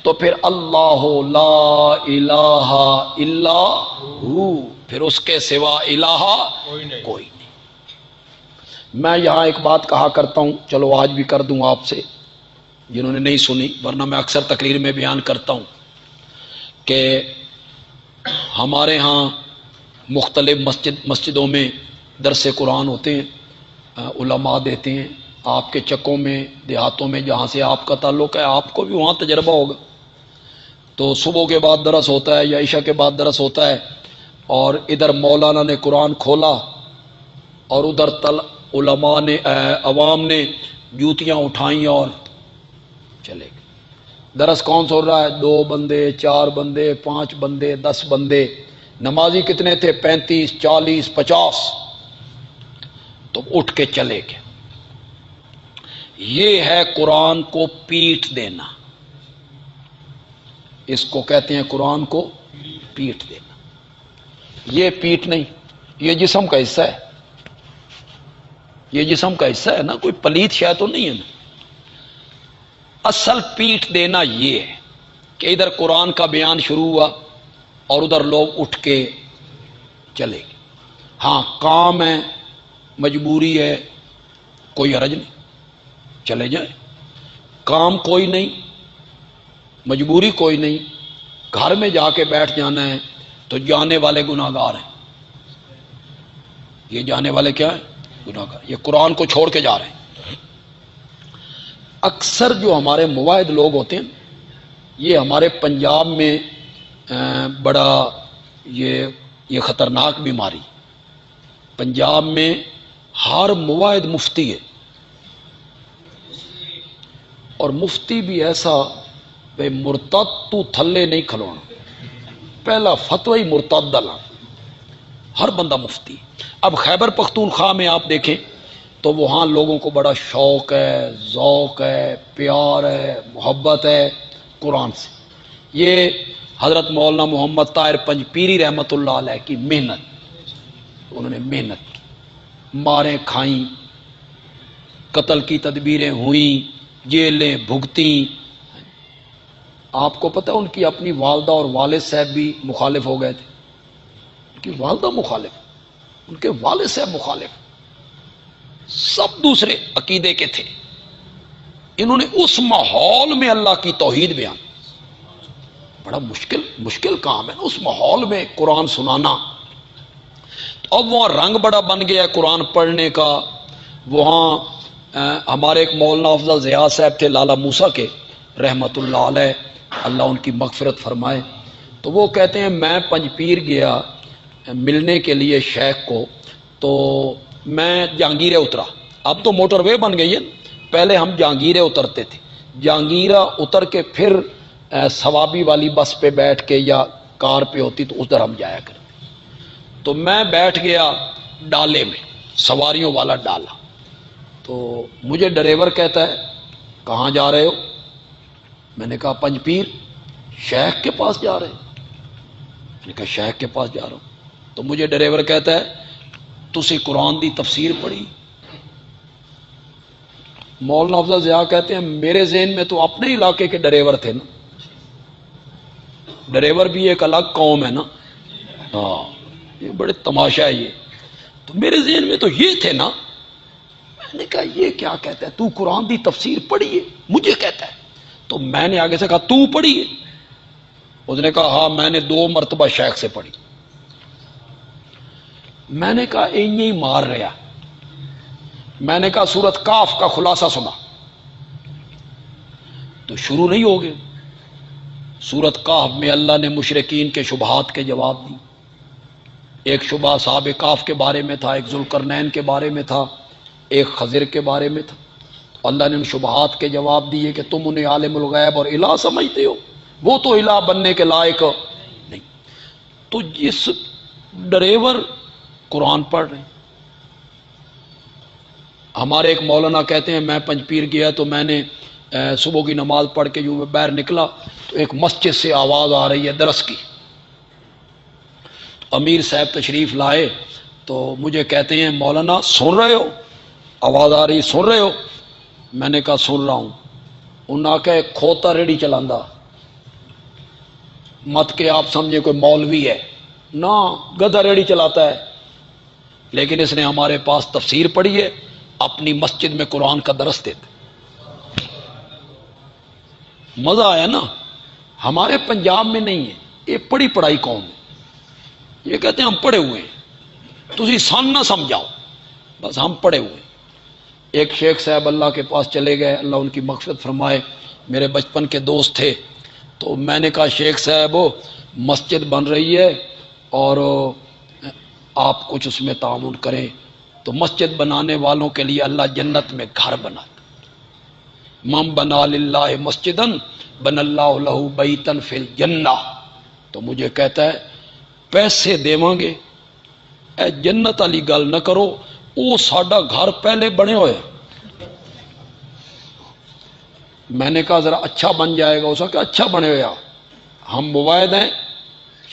تو پھر اللہ لا الہ الا ہو، پھر اس کے سوا الہ کوئی نہیں۔ میں یہاں ایک بات کہا کرتا ہوں، چلو آج بھی کر دوں آپ سے جنہوں نے نہیں سنی، ورنہ میں اکثر تقریر میں بیان کرتا ہوں کہ ہمارے ہاں مختلف مسجدوں میں درس قرآن ہوتے ہیں، علماء دیتے ہیں۔ آپ کے چکوں میں، دیہاتوں میں جہاں سے آپ کا تعلق ہے، آپ کو بھی وہاں تجربہ ہوگا، تو صبح کے بعد درس ہوتا ہے یا عشاء کے بعد درس ہوتا ہے، اور ادھر مولانا نے قرآن کھولا اور ادھر علماء نے عوام نے جوتیاں اٹھائیں اور چلے گئے۔ درس کون سن رہا ہے؟ 2 بندے، 4 بندے، 5 بندے، 10 بندے۔ نمازی کتنے تھے؟ 35، 40، 50۔ تو اٹھ کے چلے گئے۔ یہ ہے قرآن کو پیٹھ دینا، اس کو کہتے ہیں قرآن کو پیٹھ دینا۔ یہ پیٹھ نہیں، یہ جسم کا حصہ ہے، یہ جسم کا حصہ ہے نا، کوئی پلیت شے تو نہیں ہے نا۔ اصل پیٹھ دینا یہ ہے کہ ادھر قرآن کا بیان شروع ہوا اور ادھر لوگ اٹھ کے چلے گئے۔ ہاں کام ہے، مجبوری ہے، کوئی حرج نہیں، چلے جائیں۔ کام کوئی نہیں، مجبوری کوئی نہیں، گھر میں جا کے بیٹھ جانا ہے تو جانے والے گناہگار ہیں۔ یہ جانے والے کیا ہیں؟ گناہگار۔ یہ قرآن کو چھوڑ کے جا رہے ہیں۔ اکثر جو ہمارے مواحد لوگ ہوتے ہیں، یہ ہمارے پنجاب میں بڑا یہ خطرناک بیماری، پنجاب میں ہر مواحد مفتی ہے، اور مفتی بھی ایسا بے مرتد تو تھلے نہیں کھلونا، پہلا فتوی ہی مرتد ڈالا، ہر بندہ مفتی۔ اب خیبر پختونخوا میں آپ دیکھیں تو وہاں لوگوں کو بڑا شوق ہے، ذوق ہے، پیار ہے، محبت ہے قرآن سے۔ یہ حضرت مولانا محمد طاہر پنجپیری رحمۃ اللہ علیہ کی محنت، انہوں نے محنت کی، ماریں کھائیں، قتل کی تدبیریں ہوئیں، جیلیں بھگتیں۔ آپ کو پتہ ان کی اپنی والدہ اور والد صاحب بھی مخالف ہو گئے تھے، ان کی والدہ مخالف، ان کے والد صاحب مخالف، سب دوسرے عقیدے کے تھے۔ انہوں نے اس ماحول میں اللہ کی توحید بیان، بڑا مشکل کام ہے اس ماحول میں قرآن سنانا۔ اب وہاں رنگ بڑا بن گیا ہے قرآن پڑھنے کا۔ وہاں ہمارے ایک مولانا افضل ضیاء صاحب تھے لالا موسیٰ کے رحمت اللہ علیہ، اللہ ان کی مغفرت فرمائے، تو وہ کہتے ہیں میں پنجپیر گیا ملنے کے لیے شیخ کو، تو میں جہانگیرے اترا، اب تو موٹر وے بن گئی ہے، پہلے ہم جہانگیرے اترتے تھے، جہانگیرہ اتر کے پھر ثوابی والی بس پہ بیٹھ کے یا کار پہ ہوتی تو ادھر ہم جایا کرتے۔ تو میں بیٹھ گیا ڈالے میں، سواریوں والا ڈالا، تو مجھے ڈرائیور کہتا ہے کہاں جا رہے ہو؟ میں نے کہا پنجپیر، شیخ کے پاس جا رہے ہیں۔ میں نے کہا شیخ کے پاس جا رہا ہوں۔ تو مجھے ڈرائیور کہتا ہے تسی قرآن دی تفسیر پڑھی؟ مولانا افضل ضیاء کہتے ہیں میرے ذہن میں تو اپنے علاقے کے ڈرائیور تھے نا، ڈرائیور بھی ایک الگ قوم ہے نا، ہاں یہ بڑے تماشا ہے یہ، تو میرے ذہن میں تو یہ تھے نا۔ میں نے کہا یہ کیا کہتا ہے، تو قرآن دی تفسیر پڑھی ہے مجھے کہتا ہے؟ تو میں نے آگے سے کہا تو پڑھی ہے؟ اس نے کہا ہاں میں نے 2 مرتبہ شیخ سے پڑھی۔ میں نے کہا ہی مار رہا، میں نے کہا سورت کاف کا خلاصہ سنا، تو شروع نہیں ہو گئے۔ سورت کاف میں اللہ نے مشرکین کے شبہات کے جواب دی۔ ایک شبہ اصحاب کاف کے بارے میں تھا، ایک ذوالقرنین کے بارے میں تھا، ایک خضر کے بارے میں تھا۔ تو اللہ نے ان شبہات کے جواب دیے کہ تم انہیں عالم الغیب اور الہ سمجھتے ہو، وہ تو الہ بننے کے لائق نہیں۔ تو جس ڈرائیور قرآن پڑھ رہے ہیں، ہمارے ایک مولانا کہتے ہیں میں پنجپیر گیا تو میں نے صبح کی نماز پڑھ کے جو باہر نکلا تو ایک مسجد سے آواز آ رہی ہے درس کی۔ امیر صاحب تشریف لائے تو مجھے کہتے ہیں مولانا سن رہے ہو، آواز آ رہی سن رہے ہو؟ میں نے کہا سن رہا ہوں۔ انہوں نے کہا کھوتا ریڑھی چلاندا، مت کہ آپ سمجھے کوئی مولوی ہے، نہ گدھا ریڑھی چلاتا ہے، لیکن اس نے ہمارے پاس تفسیر پڑھی ہے، اپنی مسجد میں قرآن کا درس دیتے، مزہ آیا نا۔ ہمارے پنجاب میں نہیں ہے، یہ پڑھی پڑھائی قوم ہے، یہ کہتے ہیں ہم پڑھے ہوئے ہیں، تسی سن نہ سمجھاؤ، بس ہم پڑھے ہوئے ہیں۔ ایک شیخ صاحب اللہ کے پاس چلے گئے، اللہ ان کی مغفرت فرمائے، میرے بچپن کے دوست تھے، تو میں نے کہا شیخ صاحب مسجد بن رہی ہے اور آپ کچھ اس میں تعاون کریں، تو مسجد بنانے والوں کے لیے اللہ جنت میں گھر بناتا، من بنا للہ مسجدن بن اللہ لہ بیتن فی الجنہ، تو مجھے کہتا ہے پیسے دیواں گے، اے جنت والی گل نہ کرو، وہ ساڈا گھر پہلے بنے ہوئے۔ میں نے کہا ذرا اچھا بن جائے گا، اس نے کہا اچھا بنے ہوا، ہم مواعد ہیں،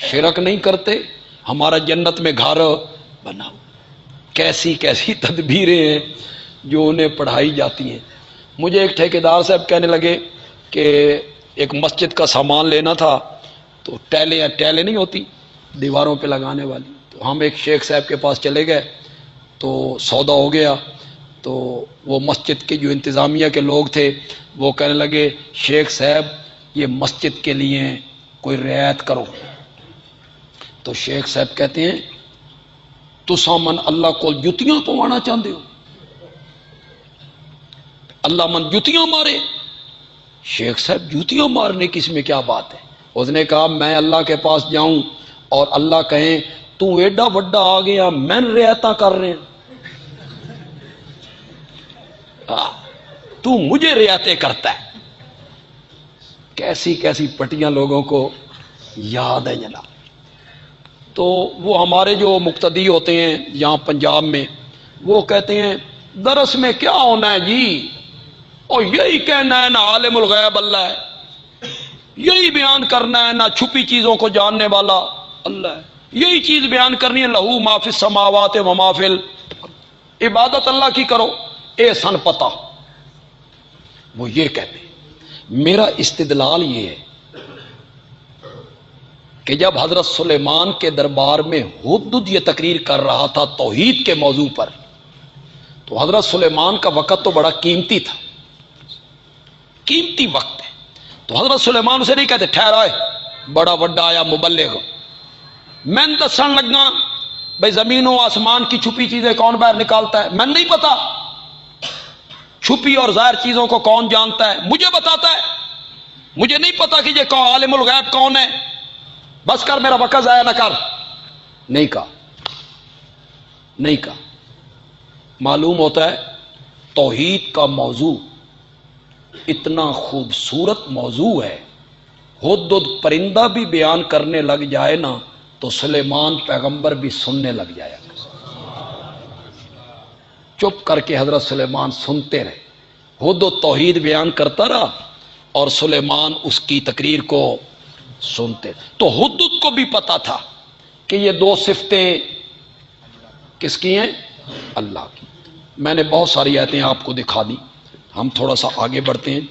شرک نہیں کرتے، ہمارا جنت میں گھر بنا۔ کیسی کیسی تدبیریں ہیں جو انہیں پڑھائی جاتی ہیں۔ مجھے ایک ٹھیکیدار صاحب کہنے لگے کہ ایک مسجد کا سامان لینا تھا، تو ٹیلیں نہیں ہوتی دیواروں پہ لگانے والی، تو ہم ایک شیخ صاحب کے پاس چلے گئے، تو سودا ہو گیا، تو وہ مسجد کے جو انتظامیہ کے لوگ تھے وہ کہنے لگے شیخ صاحب یہ مسجد کے لیے کوئی رعایت کرو، تو شیخ صاحب کہتے ہیں تساں من اللہ کو جتیاں پوانا چاہتے ہو، اللہ من جتیاں مارے؟ شیخ صاحب جوتیاں مارنے کی اس میں کیا بات ہے؟ اس نے کہا میں اللہ کے پاس جاؤں اور اللہ کہیں تو ایڈا وڈا آ گیا، میں رعایتاں کر رہے ہیں، تو مجھے رعایتیں کرتا ہے۔ کیسی کیسی پٹیاں لوگوں کو یاد ہے جناب۔ تو وہ ہمارے جو مقتدی ہوتے ہیں یہاں پنجاب میں، وہ کہتے ہیں درس میں کیا ہونا ہے جی، اور یہی کہنا ہے نہ عالم الغیب اللہ ہے، یہی بیان کرنا ہے نہ چھپی چیزوں کو جاننے والا اللہ ہے، یہی چیز بیان کرنی ہے لہو ما فی السماوات و ما فی الارض، عبادت اللہ کی کرو، اے سن پتہ۔ وہ یہ کہتے ہیں۔ میرا استدلال یہ ہے کہ جب حضرت سلیمان کے دربار میں ہدہد یہ تقریر کر رہا تھا توحید کے موضوع پر، تو حضرت سلیمان کا وقت تو بڑا قیمتی تھا، قیمتی وقت ہے، تو حضرت سلیمان اسے نہیں کہتے ٹھہرائے بڑا وڈا آیا مبلغ، میں دسن لگا بھائی زمین و آسمان کی چھپی چیزیں کون باہر نکالتا ہے، میں نہیں پتا، چھپی اور ظاہر چیزوں کو کون جانتا ہے، مجھے بتاتا ہے، مجھے نہیں پتا کہ یہ عالم الغیب کون ہے، بس کر میرا وقت ضائع نہ کر۔ نہیں کہا، نہیں کہا۔ معلوم ہوتا ہے توحید کا موضوع اتنا خوبصورت موضوع ہے، ہدہد پرندہ بھی بیان کرنے لگ جائے نا تو سلیمان پیغمبر بھی سننے لگ جائے، چپ کر کے حضرت سلیمان سنتے رہے، ہدہد توحید بیان کرتا رہا اور سلیمان اس کی تقریر کو سنتے۔ تو ہدہد کو بھی پتا تھا کہ یہ دو صفتیں کس کی ہیں؟ اللہ کی۔ میں نے بہت ساری آیتیں آپ کو دکھا دی، ہم تھوڑا سا آگے بڑھتے ہیں۔